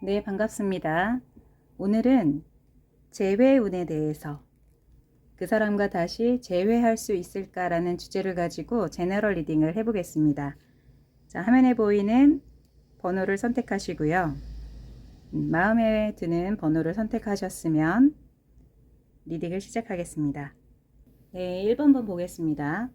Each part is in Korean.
네, 반갑습니다. 오늘은 재회운에 대해서 그 사람과 다시 재회할 수 있을까라는 주제를 가지고 제너럴 리딩을 해보겠습니다. 자, 화면에 보이는 번호를 선택하시고요. 마음에 드는 번호를 선택하셨으면 리딩을 시작하겠습니다. 네, 1번 보겠습니다.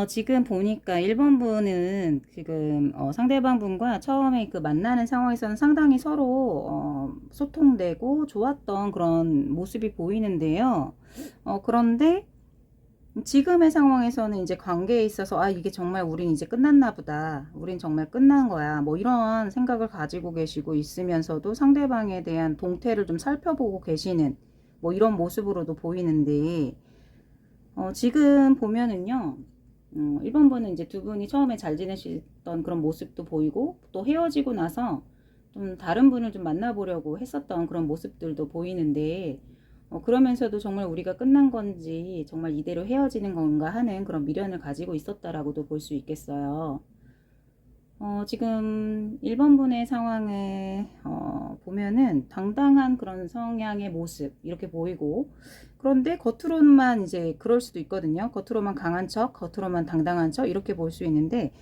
지금 보니까 1번 분은 지금 상대방 분과 처음에 그 만나는 상황에서는 상당히 서로 소통되고 좋았던 그런 모습이 보이는데요. 그런데 지금의 상황에서는 이제 관계에 있어서 이게 정말 우린 이제 끝났나 보다. 우린 정말 끝난 거야. 뭐 이런 생각을 가지고 계시고 있으면서도 상대방에 대한 동태를 좀 살펴보고 계시는 뭐 이런 모습으로도 보이는데 지금 보면은요. 1번 분은 이제 두 분이 처음에 잘 지내시던 그런 모습도 보이고 또 헤어지고 나서 좀 다른 분을 좀 만나보려고 했었던 그런 모습들도 보이는데 그러면서도 정말 우리가 끝난 건지 정말 이대로 헤어지는 건가 하는 그런 미련을 가지고 있었다라고도 볼 수 있겠어요. 지금 1번 분의 상황을 보면은 당당한 그런 성향의 모습 이렇게 보이고, 그런데 겉으로만 이제 그럴 수도 있거든요. 겉으로만 강한 척, 겉으로만 당당한 척 이렇게 볼 수 있는데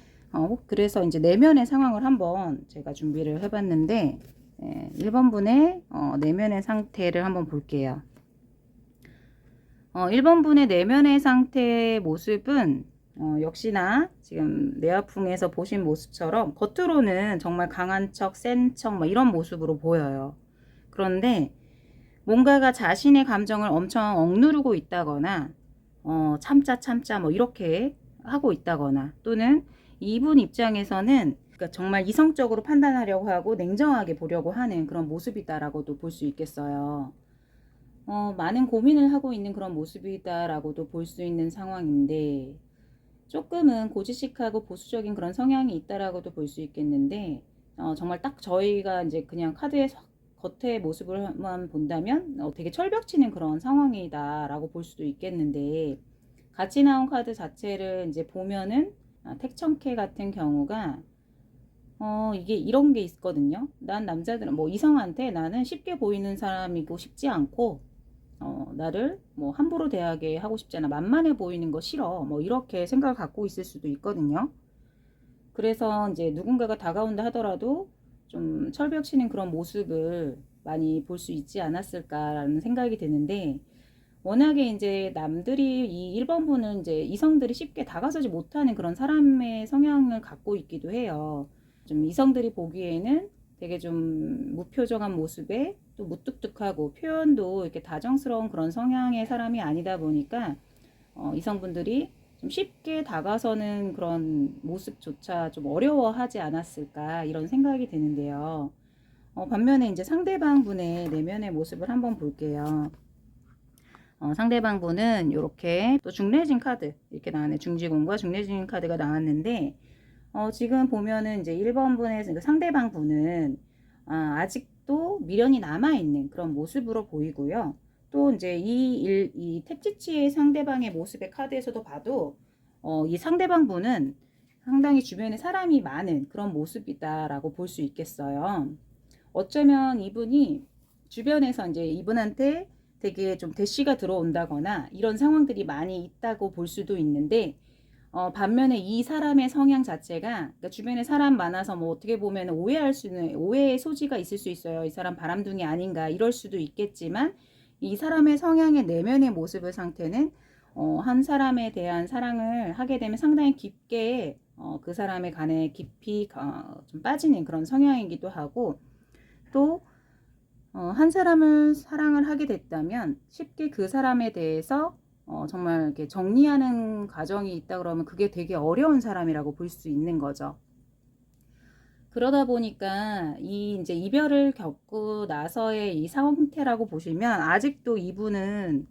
그래서 이제 내면의 상황을 한번 제가 준비를 해봤는데 1번 분의 내면의 상태를 한번 볼게요. 1번 분의 내면의 상태의 모습은 역시나 지금 뇌아풍에서 보신 모습처럼 겉으로는 정말 강한 척, 센 척, 뭐 이런 모습으로 보여요. 그런데 뭔가가 자신의 감정을 엄청 억누르고 있다거나, 참자, 뭐 이렇게 하고 있다거나, 또는 이분 입장에서는 그러니까 정말 이성적으로 판단하려고 하고 냉정하게 보려고 하는 그런 모습이다라고도 볼 수 있겠어요. 많은 고민을 하고 있는 그런 모습이다라고도 볼 수 있는 상황인데, 조금은 고지식하고 보수적인 그런 성향이 있다라고도 볼 수 있겠는데, 정말 딱 저희가 이제 그냥 카드의 겉의 모습을만 본다면 되게 철벽치는 그런 상황이다라고 볼 수도 있겠는데, 같이 나온 카드 자체를 이제 보면은 택천캐 같은 경우가 이게 이런 게 있거든요. 난 남자들은 뭐 이성한테 나는 쉽게 보이는 사람이고 싶지 않고 나를 뭐 함부로 대하게 하고 싶잖아. 만만해 보이는 거 싫어. 뭐 이렇게 생각을 갖고 있을 수도 있거든요. 그래서 이제 누군가가 다가온다 하더라도 좀 철벽치는 그런 모습을 많이 볼 수 있지 않았을까라는 생각이 드는데, 워낙에 이제 남들이 이 1번 분은 이제 이성들이 쉽게 다가서지 못하는 그런 사람의 성향을 갖고 있기도 해요. 좀 이성들이 보기에는 되게 좀 무표정한 모습에 또 무뚝뚝하고 표현도 이렇게 다정스러운 그런 성향의 사람이 아니다 보니까 이성분들이 좀 쉽게 다가서는 그런 모습조차 좀 어려워하지 않았을까 이런 생각이 드는데요. 반면에 이제 상대방 분의 내면의 모습을 한번 볼게요. 상대방 분은 이렇게 또 중뇌진 카드 이렇게 나왔네. 중지공과 중뇌진 카드가 나왔는데 지금 보면은 이제 1번 분의 그러니까 상대방 분은 아직도 미련이 남아있는 그런 모습으로 보이고요. 또 이제 이 택지치의 상대방의 모습의 카드에서도 봐도 이 상대방 분은 상당히 주변에 사람이 많은 그런 모습이다라고 볼 수 있겠어요. 어쩌면 이분이 주변에서 이제 이분한테 되게 좀 대시가 들어온다거나 이런 상황들이 많이 있다고 볼 수도 있는데, 반면에 이 사람의 성향 자체가 그러니까 주변에 사람 많아서 뭐 어떻게 보면 오해할 수는 오해의 소지가 있을 수 있어요. 이 사람 바람둥이 아닌가 이럴 수도 있겠지만, 이 사람의 성향의 내면의 모습의 상태는 한 사람에 대한 사랑을 하게 되면 상당히 깊게 그 사람에 관해 깊이 좀 빠지는 그런 성향이기도 하고, 또 한 사람을 사랑을 하게 됐다면 쉽게 그 사람에 대해서 정말 이렇게 정리하는 과정이 있다 그러면 그게 되게 어려운 사람이라고 볼 수 있는 거죠. 그러다 보니까 이 이제 이별을 겪고 나서의 이 상태라고 보시면 아직도 이분은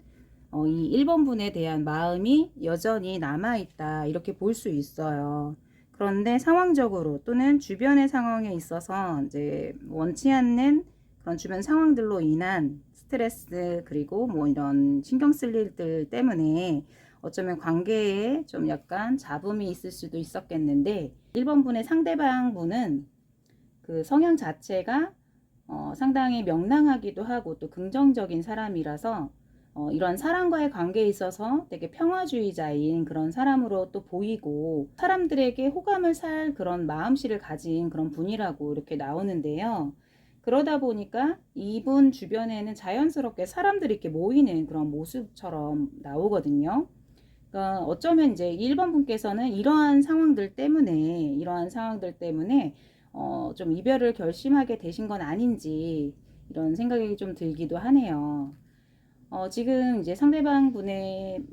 이 1번 분에 대한 마음이 여전히 남아있다 이렇게 볼 수 있어요. 그런데 상황적으로 또는 주변의 상황에 있어서 이제 원치 않는 그런 주변 상황들로 인한 스트레스 그리고 뭐 이런 신경 쓸 일들 때문에 어쩌면 관계에 좀 약간 잡음이 있을 수도 있었겠는데, 1번 분의 상대방 분은 그 성향 자체가 상당히 명랑하기도 하고 또 긍정적인 사람이라서 이런 사람과의 관계에 있어서 되게 평화주의자인 그런 사람으로 또 보이고, 사람들에게 호감을 살 그런 마음씨를 가진 그런 분이라고 이렇게 나오는데요. 그러다 보니까 이분 주변에는 자연스럽게 사람들이 이렇게 모이는 그런 모습처럼 나오거든요. 그러니까 어쩌면 이제 1번 분께서는 이러한 상황들 때문에 좀 이별을 결심하게 되신 건 아닌지 이런 생각이 좀 들기도 하네요. 지금 이제 상대방 분의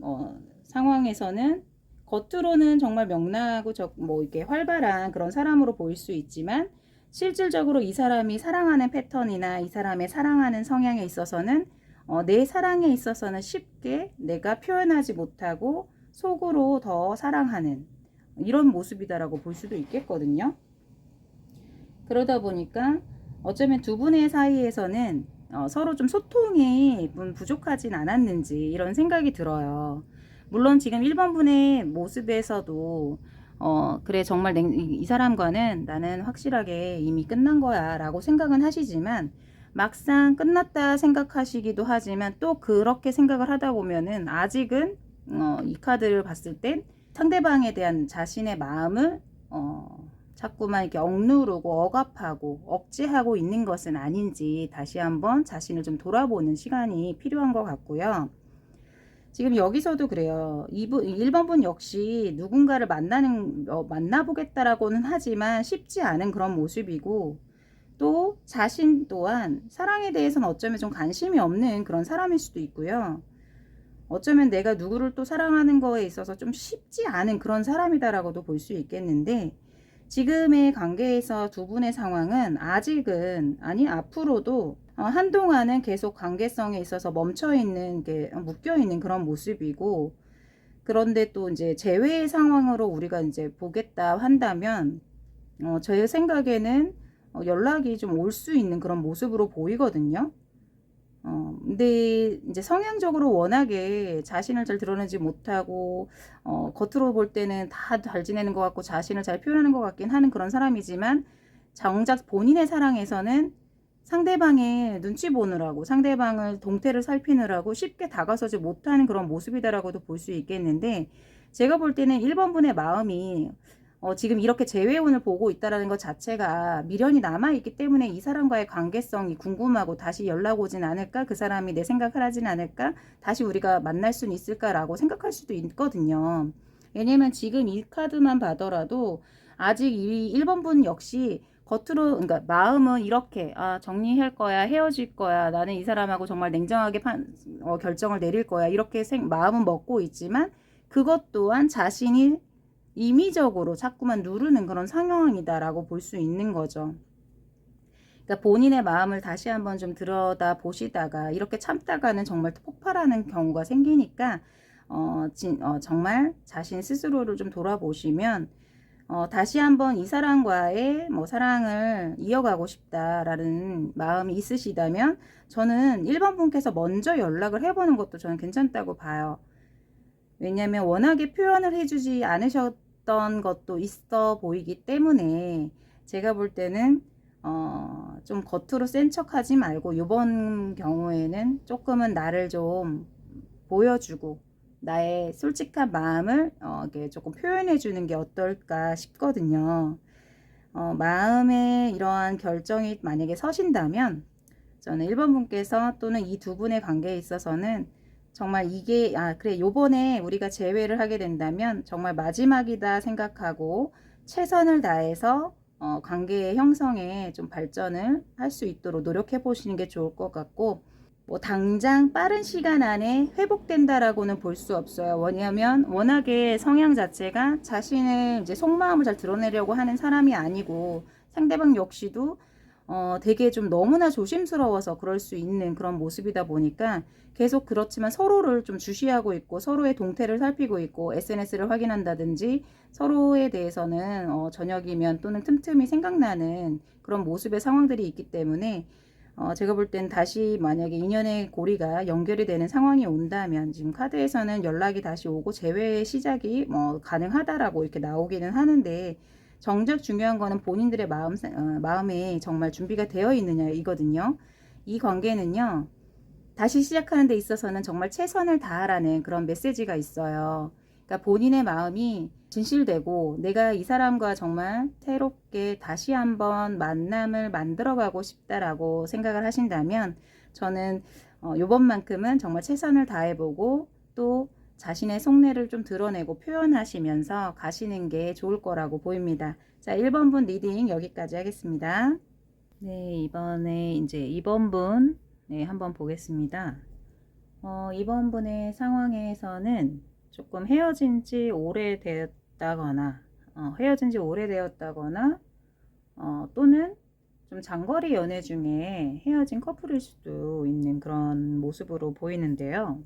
상황에서는 겉으로는 정말 명랑하고 뭐 이렇게 활발한 그런 사람으로 보일 수 있지만, 실질적으로 이 사람이 사랑하는 패턴이나 이 사람의 사랑하는 성향에 있어서는 내 사랑에 있어서는 쉽게 내가 표현하지 못하고 속으로 더 사랑하는 이런 모습이다라고 볼 수도 있겠거든요. 그러다 보니까 어쩌면 두 분의 사이에서는 서로 좀 소통이 부족하진 않았는지 이런 생각이 들어요. 물론 지금 1번 분의 모습에서도 그래 정말 이 사람과는 나는 확실하게 이미 끝난 거야 라고 생각은 하시지만, 막상 끝났다 생각하시기도 하지만 또 그렇게 생각을 하다 보면은 아직은 이 카드를 봤을 땐 상대방에 대한 자신의 마음을 자꾸만 이렇게 억누르고 억압하고 억제하고 있는 것은 아닌지 다시 한번 자신을 좀 돌아보는 시간이 필요한 것 같고요. 지금 여기서도 그래요. 1번 분 역시 누군가를 만나보겠다라고는 하지만 쉽지 않은 그런 모습이고, 또 자신 또한 사랑에 대해서는 어쩌면 좀 관심이 없는 그런 사람일 수도 있고요. 어쩌면 내가 누구를 또 사랑하는 거에 있어서 좀 쉽지 않은 그런 사람이다라고도 볼 수 있겠는데, 지금의 관계에서 두 분의 상황은 아직은, 아니 앞으로도 한동안은 계속 관계성에 있어서 멈춰있는 게 묶여있는 그런 모습이고, 그런데 또 이제 재회의 상황으로 우리가 이제 보겠다 한다면 제 생각에는 연락이 좀 올 수 있는 그런 모습으로 보이거든요. 근데 이제 성향적으로 워낙에 자신을 잘 드러내지 못하고, 겉으로 볼 때는 다 잘 지내는 것 같고 자신을 잘 표현하는 것 같긴 하는 그런 사람이지만, 정작 본인의 사랑에서는 상대방의 눈치 보느라고 상대방을 동태를 살피느라고 쉽게 다가서지 못하는 그런 모습이다라고도 볼 수 있겠는데, 제가 볼 때는 1번 분의 마음이 지금 이렇게 재회운을 보고 있다라는 것 자체가 미련이 남아있기 때문에 이 사람과의 관계성이 궁금하고 다시 연락 오진 않을까, 그 사람이 내 생각을 하진 않을까, 다시 우리가 만날 수는 있을까라고 생각할 수도 있거든요. 왜냐면 지금 이 카드만 봐더라도 아직 이 1번 분 역시 겉으로, 그러니까 마음은 이렇게 정리할 거야, 헤어질 거야, 나는 이 사람하고 정말 냉정하게 결정을 내릴 거야, 이렇게 마음은 먹고 있지만, 그것 또한 자신이 임의적으로 자꾸만 누르는 그런 상황이다라고 볼 수 있는 거죠. 그러니까 본인의 마음을 다시 한번 좀 들여다 보시다가 이렇게 참다가는 정말 폭발하는 경우가 생기니까 정말 자신 스스로를 좀 돌아보시면 다시 한번 이 사람과의 사랑을 이어가고 싶다라는 마음이 있으시다면, 저는 1번 분께서 먼저 연락을 해보는 것도 저는 괜찮다고 봐요. 왜냐면 워낙에 표현을 해주지 않으셨던 것도 있어 보이기 때문에, 제가 볼 때는 좀 겉으로 센 척하지 말고 이번 경우에는 조금은 나를 좀 보여주고 나의 솔직한 마음을 이렇게 조금 표현해 주는 게 어떨까 싶거든요. 마음에 이러한 결정이 만약에 서신다면, 저는 1번 분께서 또는 이 두 분의 관계에 있어서는 정말 이게 그래 요번에 우리가 재회를 하게 된다면 정말 마지막이다 생각하고 최선을 다해서 관계의 형성에 좀 발전을 할 수 있도록 노력해 보시는 게 좋을 것 같고, 뭐 당장 빠른 시간 안에 회복된다라고는 볼 수 없어요. 왜냐하면 워낙에 성향 자체가 자신의 이제 속마음을 잘 드러내려고 하는 사람이 아니고, 상대방 역시도 되게 좀 너무나 조심스러워서 그럴 수 있는 그런 모습이다 보니까 계속 그렇지만 서로를 좀 주시하고 있고 서로의 동태를 살피고 있고 SNS를 확인한다든지 서로에 대해서는 저녁이면 또는 틈틈이 생각나는 그런 모습의 상황들이 있기 때문에 제가 볼 땐 다시 만약에 인연의 고리가 연결이 되는 상황이 온다면, 지금 카드에서는 연락이 다시 오고 재회 시작이 뭐 가능하다라고 이렇게 나오기는 하는데, 정작 중요한 거는 본인들의 마음에 정말 준비가 되어 있느냐 이거든요. 이 관계는요, 다시 시작하는 데 있어서는 정말 최선을 다하라는 그런 메시지가 있어요. 그러니까 본인의 마음이 진실되고 내가 이 사람과 정말 새롭게 다시 한번 만남을 만들어가고 싶다라고 생각을 하신다면, 저는 요번만큼은 정말 최선을 다해보고 또 자신의 속내를 좀 드러내고 표현하시면서 가시는 게 좋을 거라고 보입니다. 자, 1번 분 리딩 여기까지 하겠습니다. 네, 이번에 이제 2번 분, 네, 한번 보겠습니다. 이번 분의 상황에서는 조금 헤어진 지 오래되었다거나, 또는 좀 장거리 연애 중에 헤어진 커플일 수도 있는 그런 모습으로 보이는데요.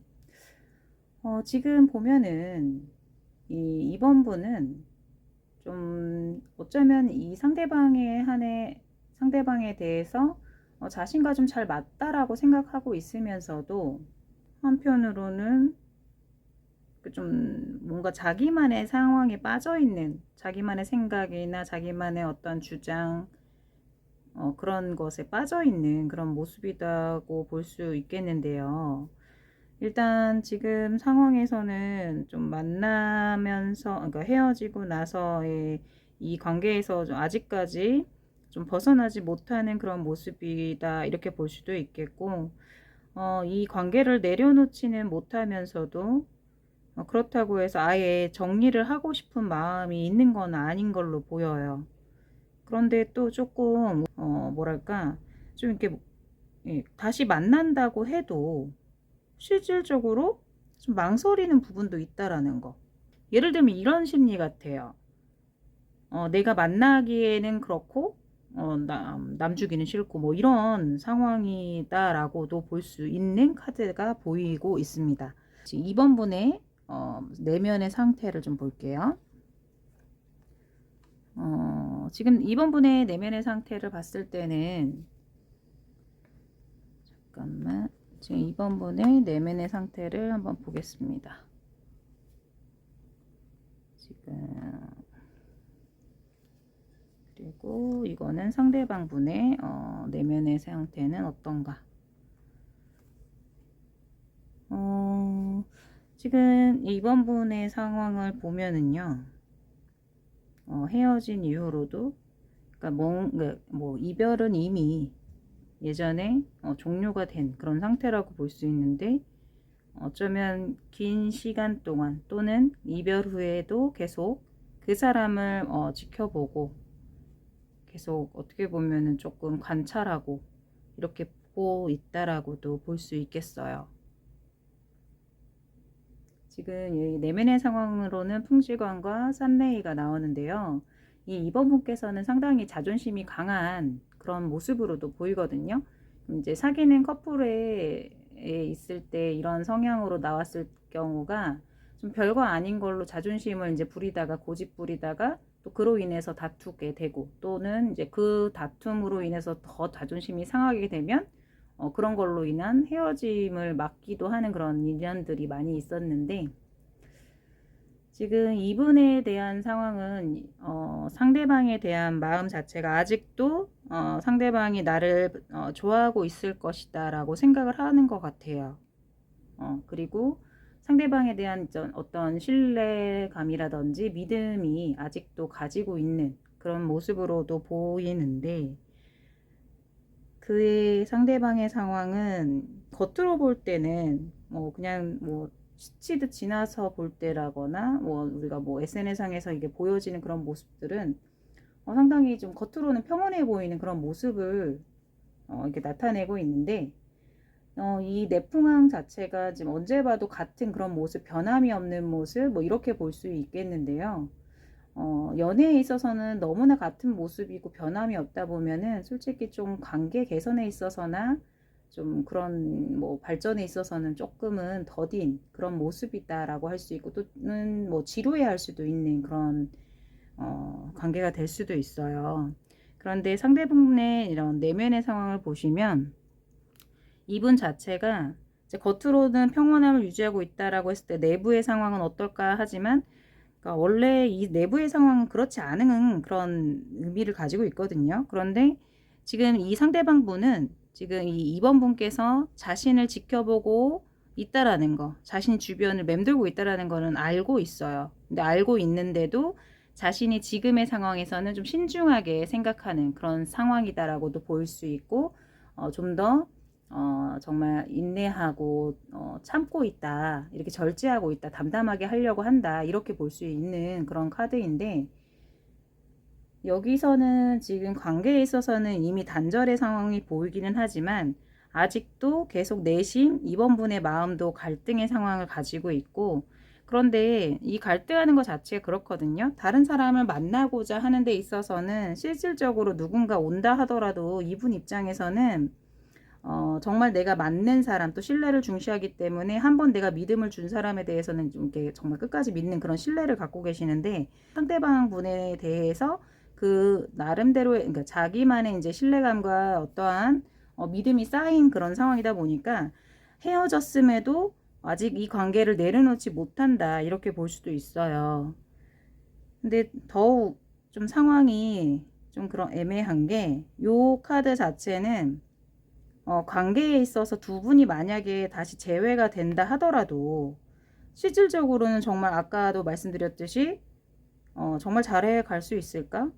지금 보면은 이번 분은 좀 어쩌면 이 상대방에 대해서 자신과 좀 잘 맞다라고 생각하고 있으면서도, 한편으로는 좀 뭔가 자기만의 상황에 빠져 있는, 자기만의 생각이나 자기만의 어떤 주장, 그런 것에 빠져 있는 그런 모습이라고 볼 수 있겠는데요. 일단 지금 상황에서는 좀 만나면서, 그러니까 헤어지고 나서의 이 관계에서 좀 아직까지 좀 벗어나지 못하는 그런 모습이다, 이렇게 볼 수도 있겠고, 이 관계를 내려놓지는 못하면서도 그렇다고 해서 아예 정리를 하고 싶은 마음이 있는 건 아닌 걸로 보여요. 그런데 또 조금 뭐랄까, 좀 이렇게 다시 만난다고 해도 실질적으로 좀 망설이는 부분도 있다라는 거. 예를 들면 이런 심리 같아요. 내가 만나기에는 그렇고 남 주기는 싫고 뭐 이런 상황이다라고도 볼 수 있는 카드가 보이고 있습니다. 지금 2번 분의 내면의 상태를 좀 볼게요. 지금 2번 분의 내면의 상태를 봤을 때는, 잠깐만, 지금 2번 분의 내면의 상태를 한번 보겠습니다. 지금, 그리고 이거는 상대방 분의 내면의 상태는 어떤가. 지금 2번 분의 상황을 보면은요, 헤어진 이후로도, 그러니까 뭐 이별은 이미 예전에 종료가 된 그런 상태라고 볼 수 있는데, 어쩌면 긴 시간 동안 또는 이별 후에도 계속 그 사람을 지켜보고, 계속 어떻게 보면은 조금 관찰하고 이렇게 보고 있다라고도 볼 수 있겠어요. 지금 이 내면의 상황으로는 풍지관과 산레이가 나오는데요. 이 2번 분께서는 상당히 자존심이 강한 그런 모습으로도 보이거든요. 이제 사귀는 커플에 있을 때 이런 성향으로 나왔을 경우가 좀 별거 아닌 걸로 자존심을 이제 부리다가, 고집 부리다가 또 그로 인해서 다투게 되고, 또는 이제 그 다툼으로 인해서 더 자존심이 상하게 되면 그런 걸로 인한 헤어짐을 막기도 하는 그런 인연들이 많이 있었는데, 지금 이분에 대한 상황은 상대방에 대한 마음 자체가 아직도 상대방이 나를 좋아하고 있을 것이다 라고 생각을 하는 것 같아요. 그리고 상대방에 대한 어떤 신뢰감이라든지 믿음이 아직도 가지고 있는 그런 모습으로도 보이는데, 그의 상대방의 상황은 겉으로 볼 때는 뭐 그냥 뭐 스치듯 지나서 볼 때라거나, 뭐 우리가 뭐 SNS상에서 이게 보여지는 그런 모습들은 상당히 좀 겉으로는 평온해 보이는 그런 모습을 이렇게 나타내고 있는데, 이 내풍항 자체가 지금 언제 봐도 같은 그런 모습, 변함이 없는 모습, 뭐 이렇게 볼 수 있겠는데요. 연애에 있어서는 너무나 같은 모습이고 변함이 없다 보면은 솔직히 좀 관계 개선에 있어서나 좀 그런 뭐 발전에 있어서는 조금은 더딘 그런 모습이다라고 할 수 있고, 또는 뭐 지루해 할 수도 있는 그런 관계가 될 수도 있어요. 그런데 상대분의 이런 내면의 상황을 보시면 이분 자체가 이제 겉으로는 평온함을 유지하고 있다라고 했을 때 내부의 상황은 어떨까 하지만, 그러니까 원래 이 내부의 상황은 그렇지 않은 그런 의미를 가지고 있거든요. 그런데 지금 이 상대방 분은 지금 이 2번 분께서 자신을 지켜보고 있다라는 거, 자신 주변을 맴돌고 있다라는 거는 알고 있어요. 근데 알고 있는데도 자신이 지금의 상황에서는 좀 신중하게 생각하는 그런 상황이다라고도 볼 수 있고, 좀 더 정말 인내하고 참고 있다, 이렇게 절제하고 있다, 담담하게 하려고 한다, 이렇게 볼 수 있는 그런 카드인데, 여기서는 지금 관계에 있어서는 이미 단절의 상황이 보이기는 하지만 아직도 계속 내심 이번 분의 마음도 갈등의 상황을 가지고 있고, 그런데 이 갈등하는 것 자체가 그렇거든요. 다른 사람을 만나고자 하는 데 있어서는 실질적으로 누군가 온다 하더라도 이분 입장에서는 정말 내가 맞는 사람, 또 신뢰를 중시하기 때문에 한번 내가 믿음을 준 사람에 대해서는 좀 이렇게 정말 끝까지 믿는 그런 신뢰를 갖고 계시는데, 상대방 분에 대해서 그 나름대로의, 그러니까 자기만의 이제 신뢰감과 어떠한 믿음이 쌓인 그런 상황이다 보니까 헤어졌음에도 아직 이 관계를 내려놓지 못한다, 이렇게 볼 수도 있어요. 근데 더욱 좀 상황이 좀 그런 애매한 게, 요 카드 자체는 관계에 있어서 두 분이 만약에 다시 재회가 된다 하더라도 실질적으로는 정말 아까도 말씀드렸듯이 정말 잘해 갈 수 있을까?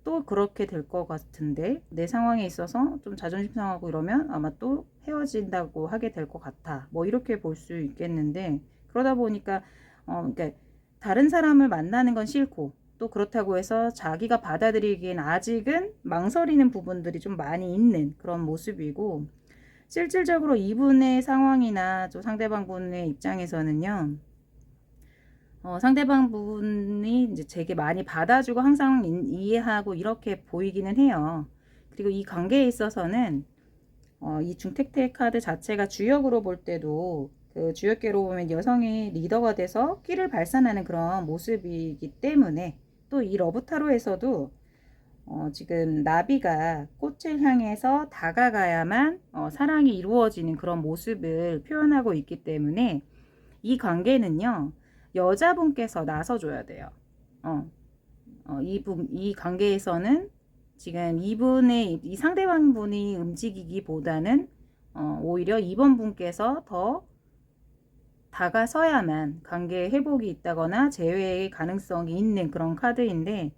또 그렇게 될 것 같은데, 내 상황에 있어서 좀 자존심 상하고 이러면 아마 또 헤어진다고 하게 될 것 같아, 뭐 이렇게 볼 수 있겠는데, 그러다 보니까 그러니까 다른 사람을 만나는 건 싫고, 또 그렇다고 해서 자기가 받아들이기엔 아직은 망설이는 부분들이 좀 많이 있는 그런 모습이고, 실질적으로 이분의 상황이나 좀 상대방 분의 입장에서는요, 상대방 분이 이제 제게 많이 받아주고 항상 이해하고 이렇게 보이기는 해요. 그리고 이 관계에 있어서는 이 중택태 카드 자체가 주역으로 볼 때도 그 주역계로 보면 여성이 리더가 돼서 끼를 발산하는 그런 모습이기 때문에, 또 이 러브타로에서도 지금 나비가 꽃을 향해서 다가가야만 사랑이 이루어지는 그런 모습을 표현하고 있기 때문에, 이 관계는요, 여자분께서 나서줘야 돼요. 이 관계에서는 지금 이분의, 이 상대방 분이 움직이기보다는 오히려 이번 분께서 더 다가서야만 관계 회복이 있다거나 재회의 가능성이 있는 그런 카드인데,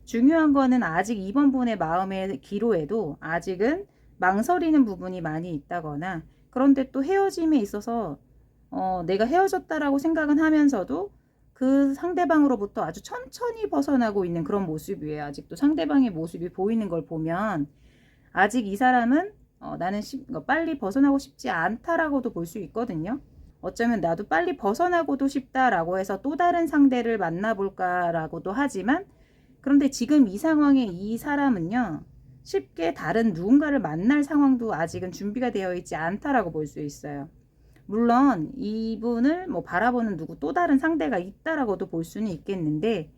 중요한 거는 아직 이번 분의 마음의 기로에도 아직은 망설이는 부분이 많이 있다거나, 그런데 또 헤어짐에 있어서 내가 헤어졌다라고 생각은 하면서도 그 상대방으로부터 아주 천천히 벗어나고 있는 그런 모습이에요. 아직도 상대방의 모습이 보이는 걸 보면 아직 이 사람은 나는 빨리 벗어나고 싶지 않다라고도 볼 수 있거든요. 어쩌면 나도 빨리 벗어나고도 싶다라고 해서 또 다른 상대를 만나볼까라고도 하지만, 그런데 지금 이 상황에 이 사람은요, 쉽게 다른 누군가를 만날 상황도 아직은 준비가 되어 있지 않다라고 볼 수 있어요. 물론 이분을 뭐 바라보는 누구 또 다른 상대가 있다라고도 볼 수는 있겠는데,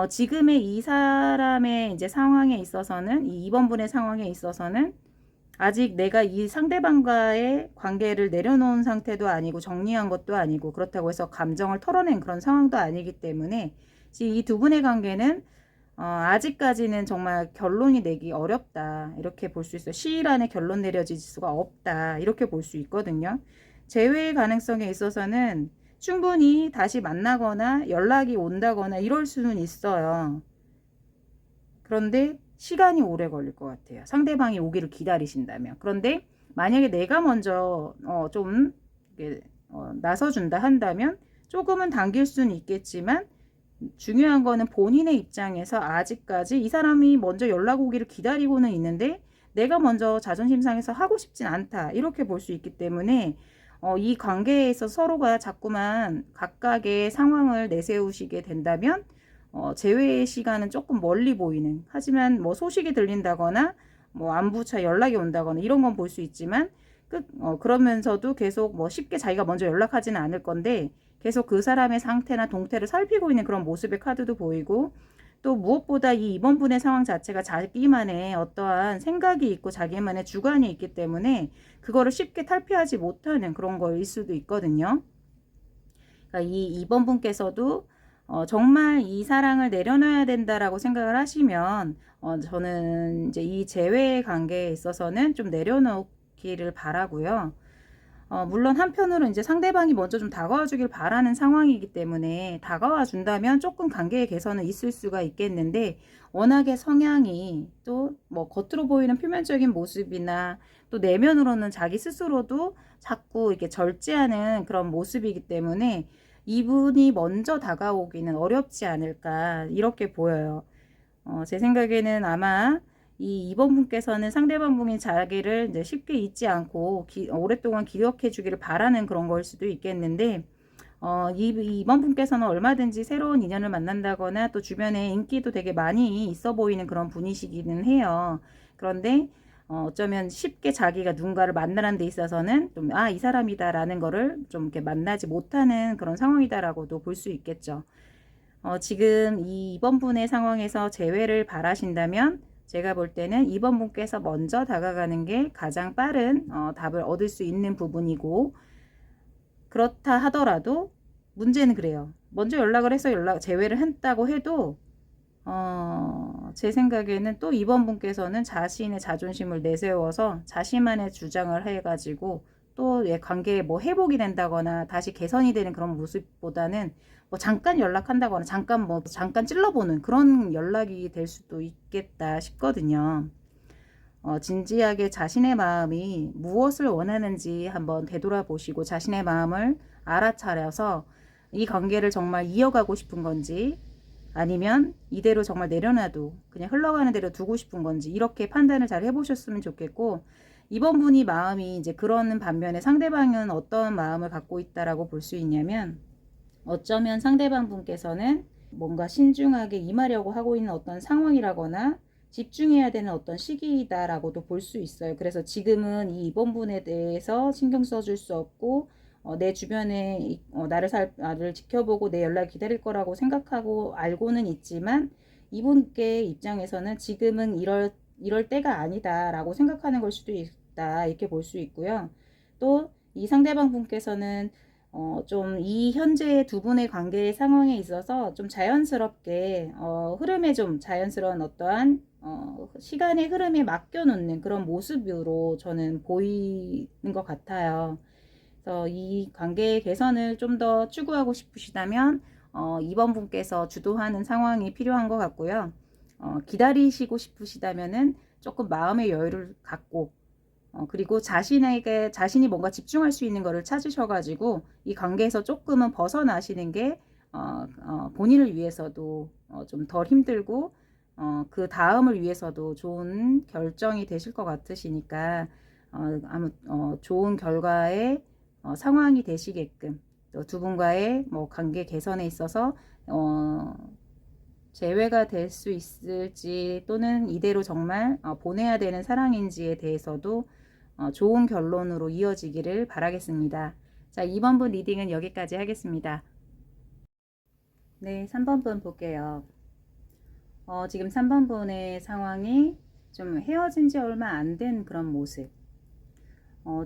지금의 이 사람의 이제 상황에 있어서는, 이 2번 분의 상황에 있어서는 아직 내가 이 상대방과의 관계를 내려놓은 상태도 아니고 정리한 것도 아니고, 그렇다고 해서 감정을 털어낸 그런 상황도 아니기 때문에 이 두 분의 관계는 아직까지는 정말 결론이 내기 어렵다, 이렇게 볼 수 있어요. 시일 안에 결론 내려질 수가 없다, 이렇게 볼 수 있거든요. 재회의 가능성에 있어서는 충분히 다시 만나거나 연락이 온다거나 이럴 수는 있어요. 그런데 시간이 오래 걸릴 것 같아요, 상대방이 오기를 기다리신다면. 그런데 만약에 내가 먼저 좀 나서준다 한다면 조금은 당길 수는 있겠지만, 중요한 거는 본인의 입장에서 아직까지 이 사람이 먼저 연락 오기를 기다리고는 있는데 내가 먼저 자존심 상해서 하고 싶진 않다, 이렇게 볼 수 있기 때문에 이 관계에서 서로가 자꾸만 각각의 상황을 내세우시게 된다면 재회의 시간은 조금 멀리 보이는, 하지만 뭐 소식이 들린다거나 뭐 안부차 연락이 온다거나 이런 건 볼 수 있지만, 그러면서도 계속 뭐 쉽게 자기가 먼저 연락하지는 않을 건데 계속 그 사람의 상태나 동태를 살피고 있는 그런 모습의 카드도 보이고, 또 무엇보다 이 2번 분의 상황 자체가 자기만의 어떠한 생각이 있고 자기만의 주관이 있기 때문에 그거를 쉽게 탈피하지 못하는 그런 거일 수도 있거든요. 그러니까 이 2번 분께서도 정말 이 사랑을 내려놔야 된다라고 생각을 하시면 저는 이제 이 재회 관계에 있어서는 좀 내려놓기를 바라고요. 물론 한편으로 이제 상대방이 먼저 좀 다가와 주길 바라는 상황이기 때문에 다가와 준다면 조금 관계의 개선은 있을 수가 있겠는데 워낙에 성향이 또 뭐 겉으로 보이는 표면적인 모습이나 또 내면으로는 자기 스스로도 자꾸 이렇게 절제하는 그런 모습이기 때문에 이분이 먼저 다가오기는 어렵지 않을까 이렇게 보여요. 제 생각에는 아마 이 2번 분께서는 상대방 분이 자기를 이제 쉽게 잊지 않고 오랫동안 기억해 주기를 바라는 그런 걸 수도 있겠는데, 2번 분께서는 얼마든지 새로운 인연을 만난다거나 또 주변에 인기도 되게 많이 있어 보이는 그런 분이시기는 해요. 그런데 어쩌면 쉽게 자기가 누군가를 만나는 데 있어서는 좀, 이 사람이다라는 거를 좀 이렇게 만나지 못하는 그런 상황이다라고도 볼 수 있겠죠. 지금 이 2번 분의 상황에서 재회를 바라신다면 제가 볼 때는 2번 분께서 먼저 다가가는 게 가장 빠른 답을 얻을 수 있는 부분이고, 그렇다 하더라도 문제는 그래요. 먼저 연락을 해서 재회를 했다고 해도 제 생각에는 또 2번 분께서는 자신의 자존심을 내세워서 자신만의 주장을 해가지고 또 관계에 뭐 회복이 된다거나 다시 개선이 되는 그런 모습보다는 뭐 잠깐 연락한다거나 잠깐 찔러보는 그런 연락이 될 수도 있겠다 싶거든요. 진지하게 자신의 마음이 무엇을 원하는지 한번 되돌아보시고 자신의 마음을 알아차려서 이 관계를 정말 이어가고 싶은 건지 아니면 이대로 정말 내려놔도 그냥 흘러가는 대로 두고 싶은 건지 이렇게 판단을 잘 해보셨으면 좋겠고, 이번 분이 마음이 이제 그러는 반면에 상대방은 어떤 마음을 갖고 있다라고 볼 수 있냐면, 어쩌면 상대방 분께서는 뭔가 신중하게 임하려고 하고 있는 어떤 상황이라거나 집중해야 되는 어떤 시기이다라고도 볼 수 있어요. 그래서 지금은 이 이번 분에 대해서 신경 써줄 수 없고 내 주변에 나를 지켜보고 내 연락을 기다릴 거라고 생각하고 알고는 있지만 이분께 입장에서는 지금은 이럴 때가 아니다라고 생각하는 걸 수도 있다 이렇게 볼 수 있고요. 또 이 상대방 분께서는 좀 이 현재 두 분의 관계 상황에 있어서 좀 자연스럽게 흐름에 좀 자연스러운 어떠한 시간의 흐름에 맡겨놓는 그런 모습으로 저는 보이는 것 같아요. 그래서 이 관계의 개선을 좀 더 추구하고 싶으시다면 2번 분께서 주도하는 상황이 필요한 것 같고요. 기다리시고 싶으시다면은 조금 마음의 여유를 갖고 그리고 자신이 뭔가 집중할 수 있는 거를 찾으셔가지고 이 관계에서 조금은 벗어나시는 게 본인을 위해서도 좀 덜 힘들고 그 다음을 위해서도 좋은 결정이 되실 것 같으시니까 좋은 결과의 상황이 되시게끔 또 두 분과의 뭐 관계 개선에 있어서 재회가 될 수 있을지 또는 이대로 정말 보내야 되는 사랑인지에 대해서도 좋은 결론으로 이어지기를 바라겠습니다. 자, 2번 분 리딩은 여기까지 하겠습니다. 네, 3번 분 볼게요. 지금 3번 분의 상황이 좀 헤어진 지 얼마 안 된 그런 모습.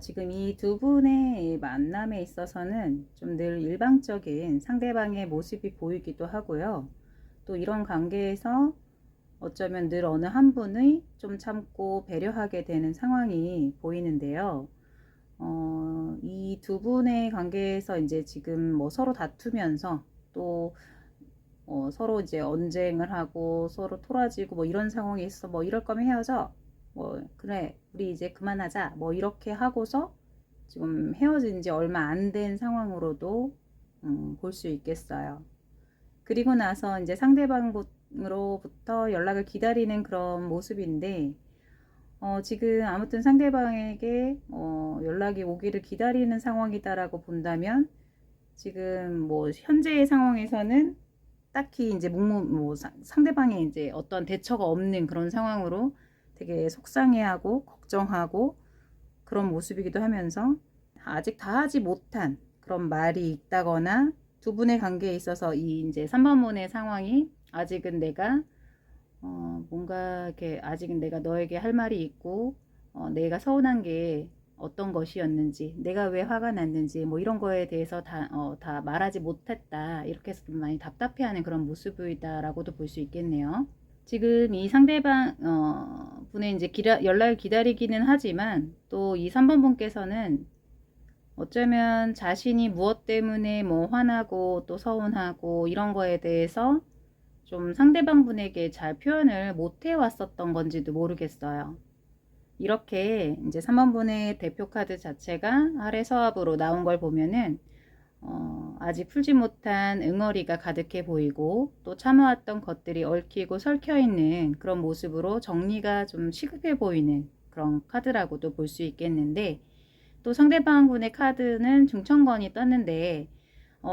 지금 이 두 분의 만남에 있어서는 좀 늘 일방적인 상대방의 모습이 보이기도 하고요. 또 이런 관계에서 어쩌면 늘 어느 한 분의 좀 참고 배려하게 되는 상황이 보이는데요. 이 두 분의 관계에서 이제 지금 뭐 서로 다투면서 또 서로 이제 언쟁을 하고 서로 토라지고 뭐 이런 상황이 있어. 뭐 이럴 거면 헤어져. 뭐 그래 우리 이제 그만하자. 뭐 이렇게 하고서 지금 헤어진 지 얼마 안 된 상황으로도 볼 수 있겠어요. 그리고 나서 이제 상대방으로부터 연락을 기다리는 그런 모습인데 지금 아무튼 상대방에게 연락이 오기를 기다리는 상황이다라고 본다면 지금 뭐 현재의 상황에서는 딱히 이제 상대방의 이제 어떤 대처가 없는 그런 상황으로 되게 속상해하고 걱정하고 그런 모습이기도 하면서 아직 다 하지 못한 그런 말이 있다거나 두 분의 관계에 있어서 이 이제 3번 분의 상황이 아직은 내가 뭔가 이렇게 아직은 내가 너에게 할 말이 있고 내가 서운한 게 어떤 것이었는지, 내가 왜 화가 났는지, 뭐 이런 거에 대해서 다 말하지 못했다. 이렇게 해서 좀 많이 답답해하는 그런 모습이다라고도 볼 수 있겠네요. 지금 이 상대방 분의 이제 연락을 기다리기는 하지만 또 이 3번 분께서는 어쩌면 자신이 무엇 때문에 뭐 화나고 또 서운하고 이런 거에 대해서 좀 상대방 분에게 잘 표현을 못 해왔었던 건지도 모르겠어요. 이렇게 이제 3번 분의 대표 카드 자체가 아래 서합으로 나온 걸 보면은 아직 풀지 못한 응어리가 가득해 보이고 또 참아왔던 것들이 얽히고 설켜 있는 그런 모습으로 정리가 좀 시급해 보이는 그런 카드라고도 볼 수 있겠는데, 또 상대방 분의 카드는 중천권이 떴는데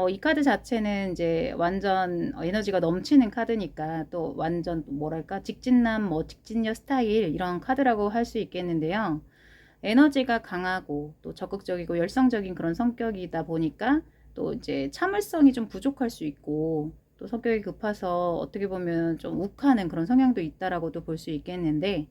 이 카드 자체는 이제 완전 에너지가 넘치는 카드니까 또 완전 뭐랄까 직진남 뭐 직진녀 스타일 이런 카드라고 할 수 있겠는데요. 에너지가 강하고 또 적극적이고 열성적인 그런 성격이다 보니까 또 이제 참을성이 좀 부족할 수 있고 또 성격이 급해서 어떻게 보면 좀 욱하는 그런 성향도 있다라고도 볼 수 있겠는데,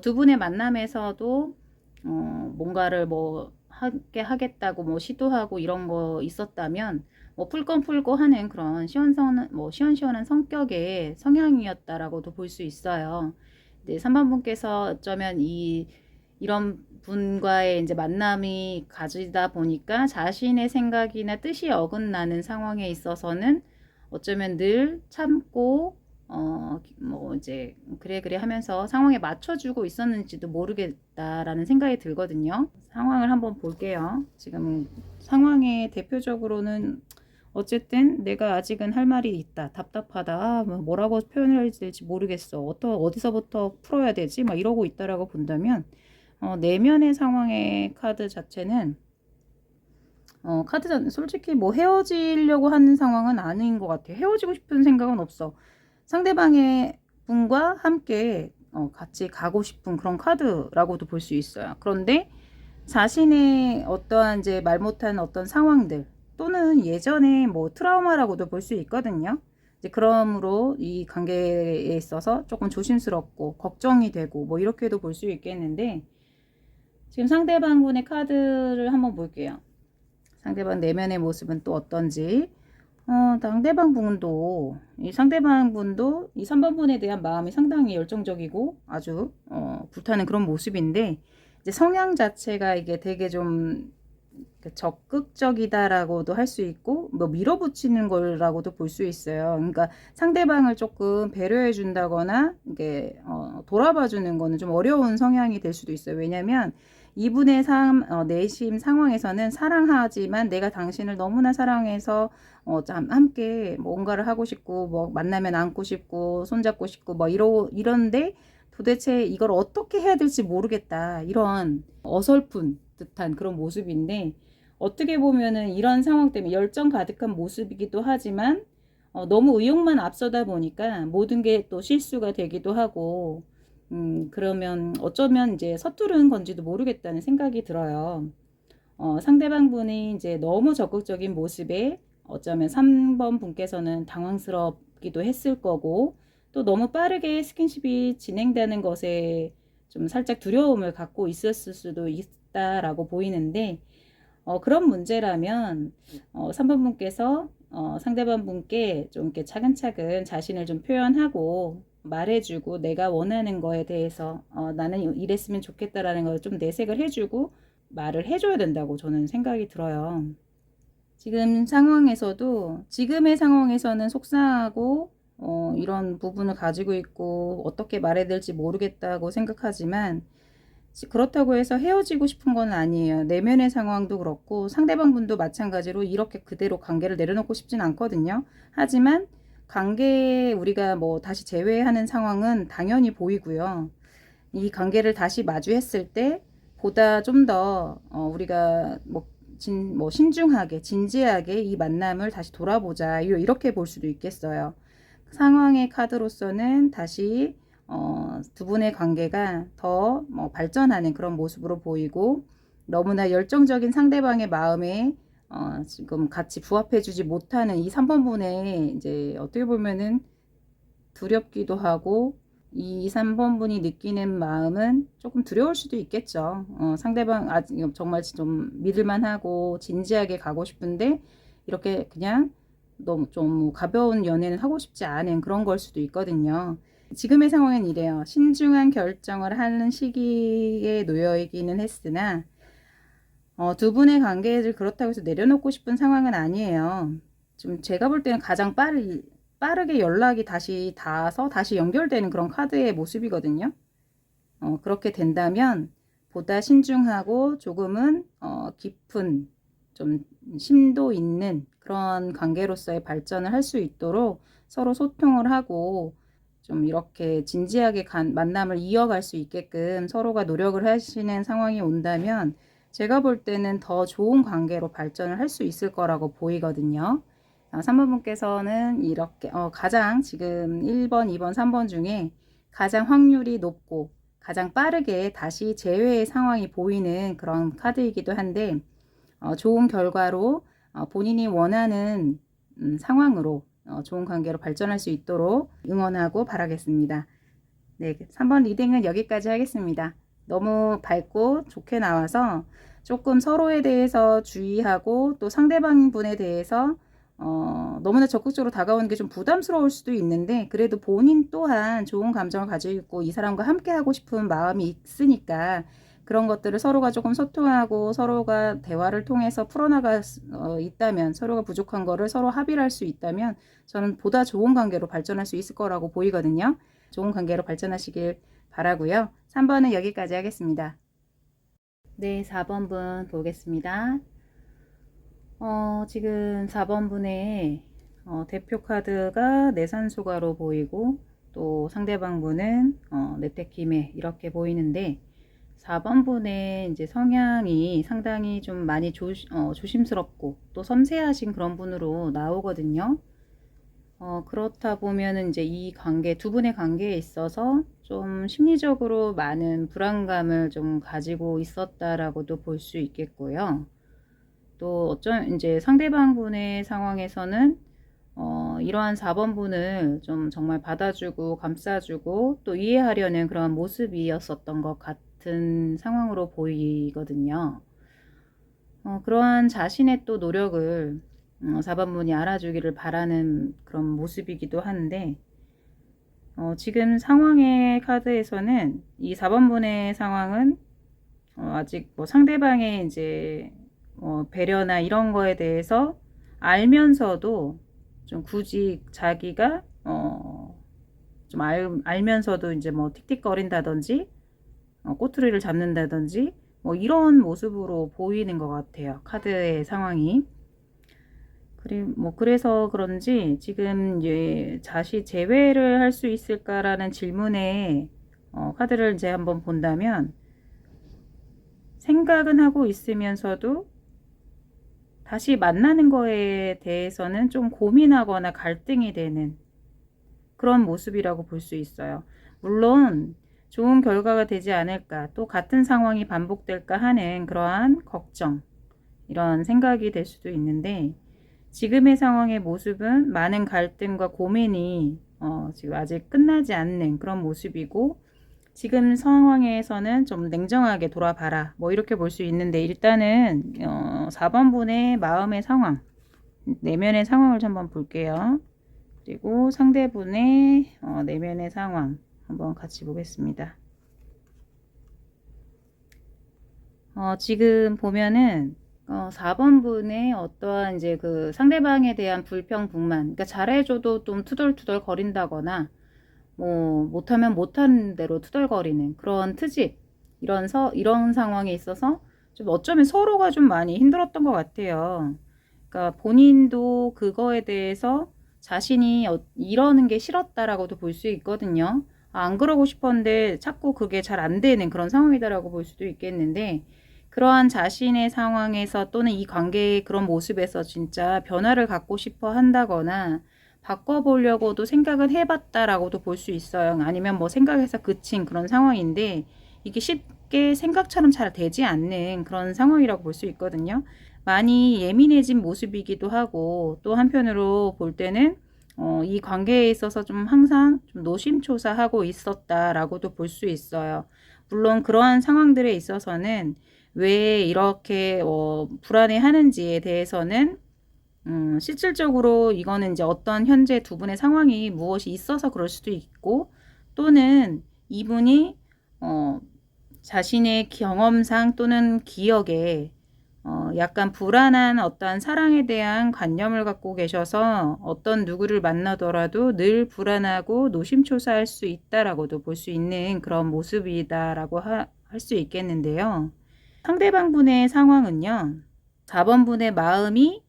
두 분의 만남에서도 뭔가를 뭐 하게 하겠다고 뭐 시도하고 이런 거 있었다면 뭐 풀 건 풀고 하는 그런 시원시원한 성격의 성향이었다라고도 볼 수 있어요. 네, 3번 분께서 어쩌면 이런 분과의 이제 만남이 가지다 보니까 자신의 생각이나 뜻이 어긋나는 상황에 있어서는 어쩌면 늘 참고 뭐 이제 그래 하면서 상황에 맞춰주고 있었는지도 모르겠다라는 생각이 들거든요. 상황을 한번 볼게요. 지금 상황의 대표적으로는 어쨌든 내가 아직은 할 말이 있다, 답답하다, 뭐라고 표현을 해야 될지 모르겠어, 어디서부터 풀어야 되지, 막 이러고 있다라고 본다면 내면의 상황의 카드 자체는 솔직히 뭐 헤어지려고 하는 상황은 아닌 것 같아. 헤어지고 싶은 생각은 없어. 상대방의 분과 함께 같이 가고 싶은 그런 카드라고도 볼 수 있어요. 그런데 자신의 어떠한 이제 말 못한 어떤 상황들 또는 예전에 뭐 트라우마라고도 볼 수 있거든요. 이제 그러므로 이 관계에 있어서 조금 조심스럽고 걱정이 되고 뭐 이렇게도 볼 수 있겠는데, 지금 상대방분의 카드를 한번 볼게요. 상대방 내면의 모습은 또 어떤지. 상대방 분도 이 3번 분에 대한 마음이 상당히 열정적이고 아주 불타는 그런 모습인데, 이제 성향 자체가 이게 되게 좀 적극적이다라고도 할 수 있고 뭐 밀어붙이는 거라고도 볼 수 있어요. 그러니까 상대방을 조금 배려해 준다거나 이게 돌아봐 주는 거는 좀 어려운 성향이 될 수도 있어요. 왜냐면 이분의 내심 상황에서는 사랑하지만 내가 당신을 너무나 사랑해서 함께 뭔가를 하고 싶고 뭐 만나면 안고 싶고 손잡고 싶고 뭐 이런데 도대체 이걸 어떻게 해야 될지 모르겠다, 이런 어설픈 듯한 그런 모습인데, 어떻게 보면은 이런 상황 때문에 열정 가득한 모습이기도 하지만 너무 의욕만 앞서다 보니까 모든 게 또 실수가 되기도 하고 그러면 어쩌면 이제 서투른 건지도 모르겠다는 생각이 들어요. 상대방 분이 이제 너무 적극적인 모습에 어쩌면 3번 분께서는 당황스럽기도 했을 거고, 또 너무 빠르게 스킨십이 진행되는 것에 좀 살짝 두려움을 갖고 있었을 수도 있다라고 보이는데, 그런 문제라면 3번 분께서 상대방 분께 좀 이렇게 차근차근 자신을 좀 표현하고 말해주고 내가 원하는 거에 대해서 나는 이랬으면 좋겠다라는 걸 좀 내색을 해주고 말을 해줘야 된다고 저는 생각이 들어요. 지금의 상황에서는 속상하고 이런 부분을 가지고 있고 어떻게 말해야 될지 모르겠다고 생각하지만, 그렇다고 해서 헤어지고 싶은 건 아니에요. 내면의 상황도 그렇고 상대방 분도 마찬가지로 이렇게 그대로 관계를 내려놓고 싶진 않거든요. 하지만 관계에 우리가 뭐 다시 재회하는 상황은 당연히 보이고요. 이 관계를 다시 마주했을 때 보다 좀 더 우리가 뭐 신중하게 진지하게 이 만남을 다시 돌아보자, 이렇게 볼 수도 있겠어요. 상황의 카드로서는 다시 두 분의 관계가 더 발전하는 그런 모습으로 보이고, 너무나 열정적인 상대방의 마음에 지금 같이 부합해주지 못하는 이 3번 분의 이제 어떻게 보면은 두렵기도 하고 이 3번 분이 느끼는 마음은 조금 두려울 수도 있겠죠. 상대방 아직 정말 좀 믿을만하고 진지하게 가고 싶은데 이렇게 그냥 너무 좀 가벼운 연애는 하고 싶지 않은 그런 걸 수도 있거든요. 지금의 상황은 이래요. 신중한 결정을 하는 시기에 놓여 있기는 했으나 두 분의 관계를 그렇다고 해서 내려놓고 싶은 상황은 아니에요. 좀 제가 볼 때는 가장 빠르게 연락이 다시 닿아서 다시 연결되는 그런 카드의 모습이거든요. 그렇게 된다면 보다 신중하고 조금은 깊은 좀 심도 있는 그런 관계로서의 발전을 할 수 있도록 서로 소통을 하고 좀 이렇게 진지하게 만남을 이어갈 수 있게끔 서로가 노력을 하시는 상황이 온다면 제가 볼 때는 더 좋은 관계로 발전을 할 수 있을 거라고 보이거든요. 3번 분께서는 이렇게 가장 지금 1번, 2번, 3번 중에 가장 확률이 높고 가장 빠르게 다시 재회의 상황이 보이는 그런 카드이기도 한데 좋은 결과로 본인이 원하는 상황으로 좋은 관계로 발전할 수 있도록 응원하고 바라겠습니다. 네, 3번 리딩은 여기까지 하겠습니다. 너무 밝고 좋게 나와서 조금 서로에 대해서 주의하고 또 상대방 분에 대해서 너무나 적극적으로 다가오는 게 좀 부담스러울 수도 있는데 그래도 본인 또한 좋은 감정을 가지고 있고 이 사람과 함께 하고 싶은 마음이 있으니까 그런 것들을 서로가 조금 소통하고 서로가 대화를 통해서 풀어나갈 있다면 서로가 부족한 거를 서로 합의를 할 수 있다면 저는 보다 좋은 관계로 발전할 수 있을 거라고 보이거든요. 좋은 관계로 발전하시길 바라고요. 3번은 여기까지 하겠습니다. 네, 4번 분 보겠습니다. 지금 4번 분의 대표 카드가 내산수가로 보이고 또 상대방 분은 내태기매 이렇게 보이는데 4번 분의 이제 성향이 상당히 좀 많이 조심스럽고 또 섬세하신 그런 분으로 나오거든요. 그렇다 보면은 이제 이 관계, 두 분의 관계에 있어서 좀 심리적으로 많은 불안감을 좀 가지고 있었다라고도 볼 수 있겠고요. 또 이제 상대방 분의 상황에서는 이러한 4번 분을 좀 정말 받아주고 감싸주고 또 이해하려는 그런 모습이었었던 것 같은 상황으로 보이거든요. 그러한 자신의 또 노력을 4번 분이 알아주기를 바라는 그런 모습이기도 한데 지금 상황의 카드에서는 이 4번 분의 상황은 아직 뭐 상대방의 이제 배려나 이런 거에 대해서 알면서도 좀 굳이 자기가 좀 알면서도 이제 뭐 틱틱거린다든지 꼬투리를 잡는다든지 뭐 이런 모습으로 보이는 것 같아요. 카드의 상황이. 그래서 그런지 지금 이제 다시 재회를 할 수 있을까라는 질문에 카드를 이제 한번 본다면 생각은 하고 있으면서도 다시 만나는 거에 대해서는 좀 고민하거나 갈등이 되는 그런 모습이라고 볼 수 있어요. 물론 좋은 결과가 되지 않을까, 또 같은 상황이 반복될까 하는 그러한 걱정, 이런 생각이 될 수도 있는데 지금의 상황의 모습은 많은 갈등과 고민이 지금 아직 끝나지 않는 그런 모습이고 지금 상황에서는 좀 냉정하게 돌아봐라 뭐 이렇게 볼 수 있는데 일단은 4번 분의 마음의 상황, 내면의 상황을 한번 볼게요. 그리고 상대분의 내면의 상황 한번 같이 보겠습니다. 지금 보면은 4번 분의 어떠한 이제 그 상대방에 대한 불평, 불만, 그러니까 잘해줘도 좀 투덜투덜 거린다거나 뭐 못하면 못하는 대로 투덜거리는 그런 트집, 이런 상황에 있어서 좀 어쩌면 서로가 좀 많이 힘들었던 것 같아요. 그러니까 본인도 그거에 대해서 자신이 이러는 게 싫었다라고도 볼 수 있거든요. 안 그러고 싶었는데 자꾸 그게 잘 안 되는 그런 상황이다라고 볼 수도 있겠는데 그러한 자신의 상황에서 또는 이 관계의 그런 모습에서 진짜 변화를 갖고 싶어 한다거나 바꿔보려고도 생각을 해봤다라고도 볼 수 있어요. 아니면 뭐 생각해서 그친 그런 상황인데 이게 쉽게 생각처럼 잘 되지 않는 그런 상황이라고 볼 수 있거든요. 많이 예민해진 모습이기도 하고 또 한편으로 볼 때는 이 관계에 있어서 좀 항상 좀 노심초사하고 있었다라고도 볼 수 있어요. 물론 그러한 상황들에 있어서는 왜 이렇게 불안해하는지에 대해서는 실질적으로 이거는 이제 어떤 현재 두 분의 상황이 무엇이 있어서 그럴 수도 있고, 또는 이분이 자신의 경험상 또는 기억에 약간 불안한 어떠한 사랑에 대한 관념을 갖고 계셔서 어떤 누구를 만나더라도 늘 불안하고 노심초사할 수 있다라고도 볼 수 있는 그런 모습이다라고 할 수 있겠는데요. 상대방 분의 상황은요, 4번 분의 마음이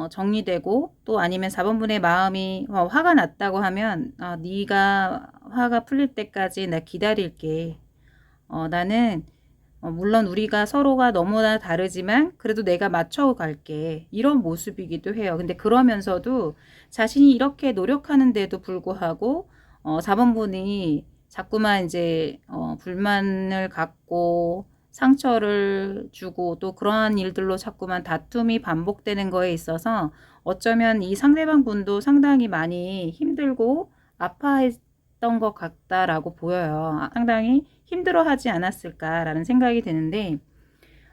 정리되고, 또 아니면 4번 분의 마음이 화가 났다고 하면 네가 화가 풀릴 때까지 나 기다릴게. 나는 물론 우리가 서로가 너무나 다르지만 그래도 내가 맞춰갈게. 이런 모습이기도 해요. 근데 그러면서도 자신이 이렇게 노력하는데도 불구하고 4번 분이 자꾸만 이제 불만을 갖고 상처를 주고 또 그러한 일들로 자꾸만 다툼이 반복되는 거에 있어서 어쩌면 이 상대방 분도 상당히 많이 힘들고 아파했던 것 같다라고 보여요. 상당히 힘들어하지 않았을까라는 생각이 드는데,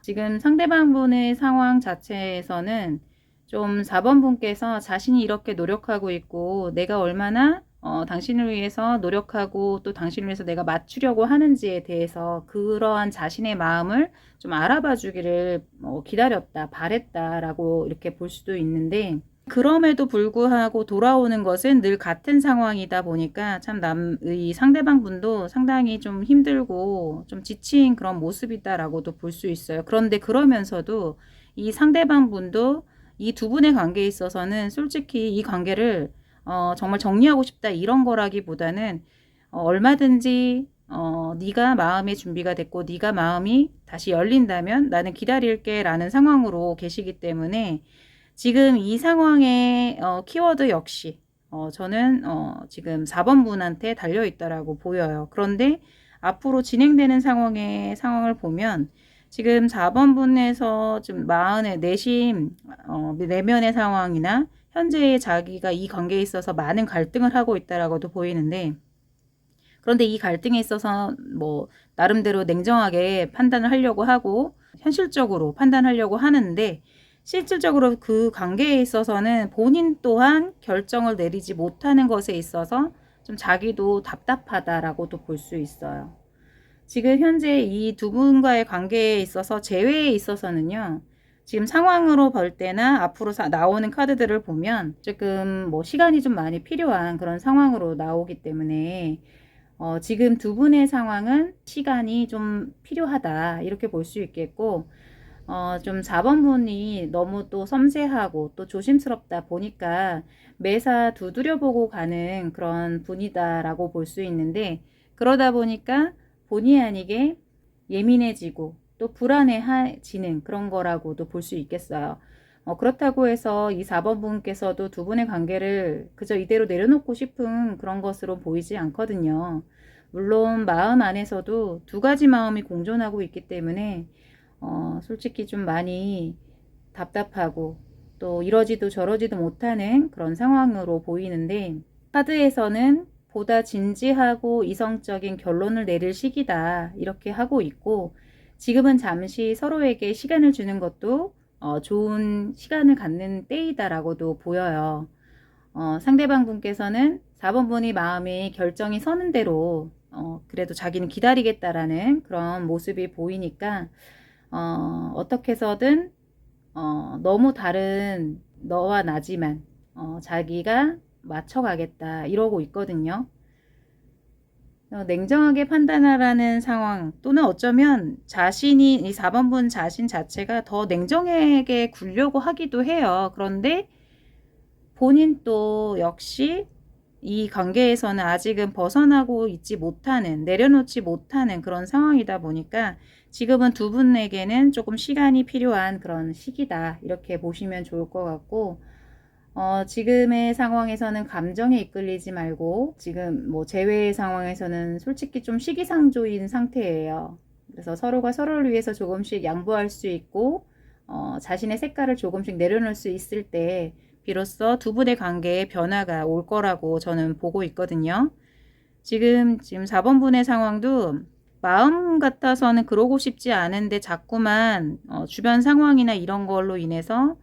지금 상대방 분의 상황 자체에서는 좀 4번 분께서 자신이 이렇게 노력하고 있고 내가 얼마나 당신을 위해서 노력하고 또 당신을 위해서 내가 맞추려고 하는지에 대해서 그러한 자신의 마음을 좀 알아봐 주기를 기다렸다, 바랬다라고 이렇게 볼 수도 있는데, 그럼에도 불구하고 돌아오는 것은 늘 같은 상황이다 보니까 참 이 상대방 분도 상당히 좀 힘들고 좀 지친 그런 모습이다라고도 볼 수 있어요. 그런데 그러면서도 이 상대방 분도 이 두 분의 관계에 있어서는 솔직히 이 관계를 정말 정리하고 싶다 이런 거라기보다는 얼마든지 네가 마음의 준비가 됐고 네가 마음이 다시 열린다면 나는 기다릴게 라는 상황으로 계시기 때문에 지금 이 상황의 키워드 역시 저는 지금 4번 분한테 달려 있다라고 보여요. 그런데 앞으로 진행되는 상황을 보면 지금 4번 분에서 좀 마음의 내심 내면의 상황이나 현재의 자기가 이 관계에 있어서 많은 갈등을 하고 있다라고도 보이는데, 그런데 이 갈등에 있어서 뭐 나름대로 냉정하게 판단을 하려고 하고 현실적으로 판단하려고 하는데, 실질적으로 그 관계에 있어서는 본인 또한 결정을 내리지 못하는 것에 있어서 좀 자기도 답답하다라고도 볼 수 있어요. 지금 현재 이 두 분과의 관계에 있어서 재회에 있어서는요, 지금 상황으로 볼 때나 앞으로 나오는 카드들을 보면 조금 뭐 시간이 좀 많이 필요한 그런 상황으로 나오기 때문에 지금 두 분의 상황은 시간이 좀 필요하다 이렇게 볼 수 있겠고, 좀 4번 분이 너무 또 섬세하고 또 조심스럽다 보니까 매사 두드려보고 가는 그런 분이다라고 볼 수 있는데, 그러다 보니까 본의 아니게 예민해지고 또 불안해지는 그런 거라고도 볼 수 있겠어요. 그렇다고 해서 이 4번 분께서도 두 분의 관계를 그저 이대로 내려놓고 싶은 그런 것으로 보이지 않거든요. 물론 마음 안에서도 두 가지 마음이 공존하고 있기 때문에 솔직히 좀 많이 답답하고 또 이러지도 저러지도 못하는 그런 상황으로 보이는데, 카드에서는 보다 진지하고 이성적인 결론을 내릴 시기다 이렇게 하고 있고, 지금은 잠시 서로에게 시간을 주는 것도 좋은 시간을 갖는 때이다라고도 보여요. 상대방 분께서는 4번 분이 마음이 결정이 서는 대로 그래도 자기는 기다리겠다라는 그런 모습이 보이니까 어떻게 해서든 너무 다른 너와 나지만 자기가 맞춰가겠다 이러고 있거든요. 냉정하게 판단하라는 상황, 또는 어쩌면 자신이 이 4번 분 자신 자체가 더 냉정하게 굴려고 하기도 해요. 그런데 본인 또 역시 이 관계에서는 아직은 벗어나고 있지 못하는, 내려놓지 못하는 그런 상황이다 보니까 지금은 두 분에게는 조금 시간이 필요한 그런 시기다 이렇게 보시면 좋을 것 같고, 지금의 상황에서는 감정에 이끌리지 말고 지금 뭐 재회의 상황에서는 솔직히 좀 시기상조인 상태예요. 그래서 서로가 서로를 위해서 조금씩 양보할 수 있고 자신의 색깔을 조금씩 내려놓을 수 있을 때 비로소 두 분의 관계에 변화가 올 거라고 저는 보고 있거든요. 지금 4번 분의 상황도 마음 같아서는 그러고 싶지 않은데 자꾸만 주변 상황이나 이런 걸로 인해서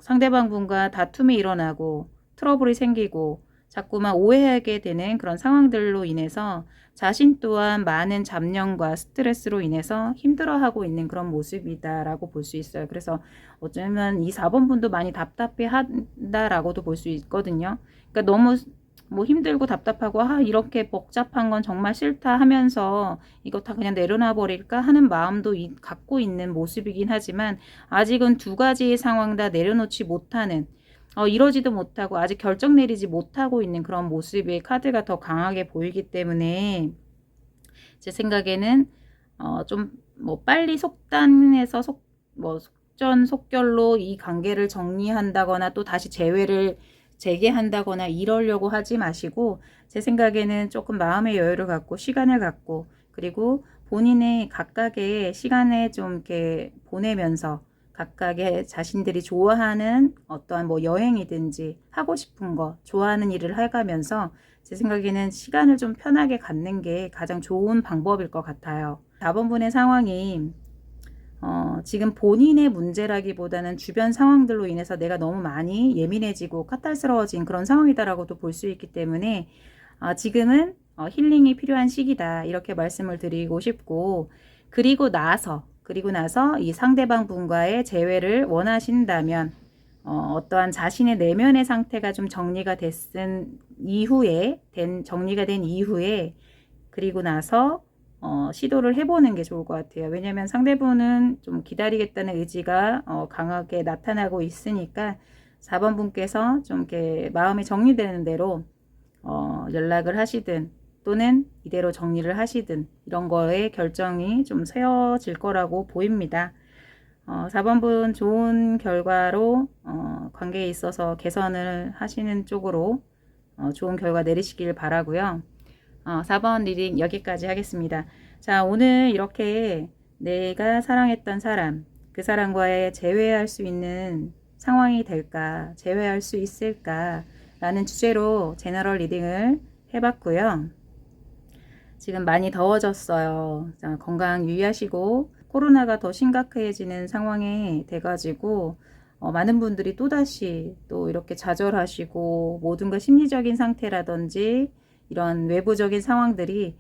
상대방 분과 다툼이 일어나고 트러블이 생기고 자꾸만 오해하게 되는 그런 상황들로 인해서 자신 또한 많은 잡념과 스트레스로 인해서 힘들어하고 있는 그런 모습이다라고 볼 수 있어요. 그래서 어쩌면 이 4번 분도 많이 답답해 한다라고도 볼 수 있거든요. 그러니까 너무 뭐 힘들고 답답하고 이렇게 복잡한 건 정말 싫다 하면서 이거 다 그냥 내려놔 버릴까 하는 마음도 갖고 있는 모습이긴 하지만 아직은 두 가지의 상황 다 내려놓지 못하는 이러지도 못하고 아직 결정 내리지 못하고 있는 그런 모습의 카드가 더 강하게 보이기 때문에 제 생각에는 좀 뭐 빨리 속단해서 속전속결로 이 관계를 정리한다거나 또 다시 재개한다거나 이러려고 하지 마시고 제 생각에는 조금 마음의 여유를 갖고 시간을 갖고 그리고 본인의 각각의 시간에 좀 이렇게 보내면서 각각의 자신들이 좋아하는 어떠한 뭐 여행이든지 하고 싶은 거 좋아하는 일을 해가면서 제 생각에는 시간을 좀 편하게 갖는 게 가장 좋은 방법일 것 같아요. 4번 분의 상황이 지금 본인의 문제라기보다는 주변 상황들로 인해서 내가 너무 많이 예민해지고 까탈스러워진 그런 상황이다라고도 볼 수 있기 때문에 지금은 힐링이 필요한 시기다 이렇게 말씀을 드리고 싶고 그리고 나서 이 상대방 분과의 재회를 원하신다면 어떠한 자신의 내면의 상태가 좀 정리가 된 이후에 그리고 나서 시도를 해보는 게 좋을 것 같아요. 왜냐하면 상대분은 좀 기다리겠다는 의지가 강하게 나타나고 있으니까 4번 분께서 좀 이렇게 마음이 정리되는 대로 연락을 하시든 또는 이대로 정리를 하시든 이런 거에 결정이 좀 세워질 거라고 보입니다. 4번 분 좋은 결과로 관계에 있어서 개선을 하시는 쪽으로 좋은 결과 내리시길 바라고요. 4번 리딩 여기까지 하겠습니다. 자, 오늘 이렇게 내가 사랑했던 사람, 그 사람과의 재회할 수 있는 상황이 될까, 재회할 수 있을까 라는 주제로 제너럴 리딩을 해봤고요. 지금 많이 더워졌어요. 자, 건강 유의하시고 코로나가 더 심각해지는 상황이 돼가지고 많은 분들이 또다시 또 이렇게 좌절하시고 모든가 심리적인 상태라든지 이런 외부적인 상황들이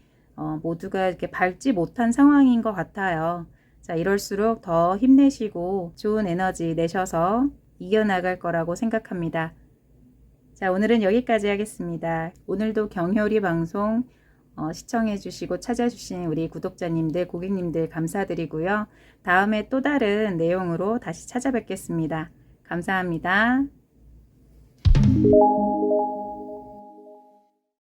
모두가 이렇게 밝지 못한 상황인 것 같아요. 자, 이럴수록 더 힘내시고 좋은 에너지 내셔서 이겨나갈 거라고 생각합니다. 자, 오늘은 여기까지 하겠습니다. 오늘도 경효리 방송 시청해 주시고 찾아주신 우리 구독자님들, 고객님들 감사드리고요. 다음에 또 다른 내용으로 다시 찾아뵙겠습니다. 감사합니다.